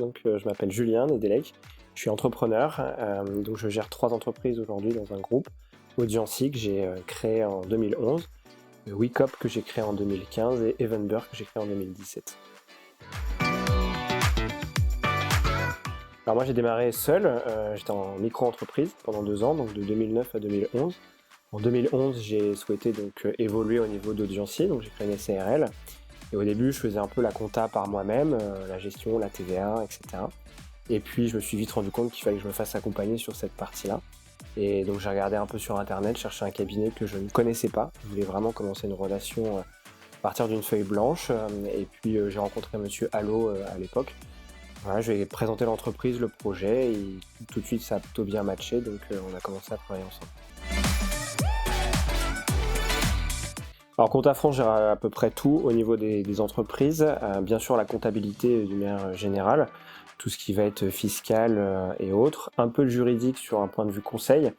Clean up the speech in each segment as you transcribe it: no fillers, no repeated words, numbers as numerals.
donc je m'appelle Julien Nedelec, je suis entrepreneur, donc je gère 3 entreprises aujourd'hui dans un groupe. Audiency que j'ai créé en 2011, Wecop que j'ai créé en 2015 et Evenber que j'ai créé en 2017. Alors moi j'ai démarré seul, j'étais en micro-entreprise pendant 2 ans, donc de 2009 à 2011. En 2011 j'ai souhaité donc évoluer au niveau d'Audiency, donc j'ai créé une SARL. Et au début je faisais un peu la compta par moi-même, la gestion, la TVA, etc. Et puis je me suis vite rendu compte qu'il fallait que je me fasse accompagner sur cette partie-là. Et donc j'ai regardé un peu sur internet, cherché un cabinet que je ne connaissais pas. Je voulais vraiment commencer une relation à partir d'une feuille blanche. Et puis j'ai rencontré monsieur Allo à l'époque. Voilà, je lui ai présenté l'entreprise, le projet, et tout de suite ça a plutôt bien matché, donc on a commencé à travailler ensemble. Alors compte à fond, je gère à peu près tout au niveau des entreprises. Bien sûr la comptabilité d'une manière générale, tout ce qui va être fiscal et autres. Un peu le juridique sur un point de vue conseil.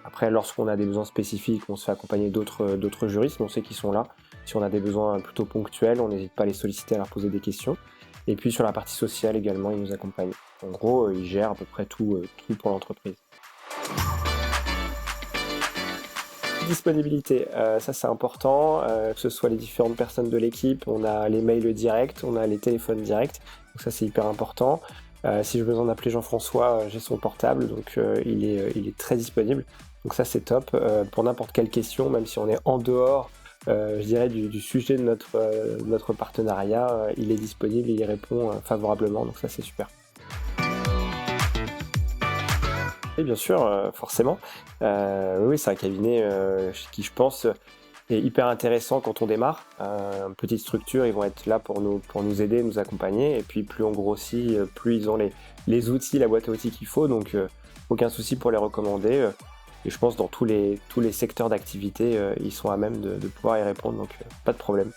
Après, lorsqu'on a des besoins spécifiques, on se fait accompagner d'autres juristes, on sait qu'ils sont là. Si on a des besoins plutôt ponctuels, on n'hésite pas à les solliciter, à leur poser des questions. Et puis sur la partie sociale également, ils nous accompagnent. En gros, ils gèrent à peu près tout pour l'entreprise. Disponibilité, ça c'est important, que ce soit les différentes personnes de l'équipe, on a les mails directs, on a les téléphones directs, donc ça c'est hyper important. Si j'ai besoin d'appeler Jean-François, j'ai son portable, donc il est très disponible, donc ça c'est top. Pour n'importe quelle question, même si on est en dehors, je dirais du sujet de notre partenariat, il est disponible et il répond favorablement, donc ça c'est super. Oui, bien sûr, forcément. Oui, c'est un cabinet qui, je pense, est hyper intéressant quand on démarre. Petite structure, ils vont être là pour nous aider, nous accompagner. Et puis, plus on grossit, plus ils ont les outils, la boîte à outils qu'il faut. Donc, aucun souci pour les recommander. Et je pense dans tous les secteurs d'activité, ils sont à même de pouvoir y répondre. Donc, pas de problème.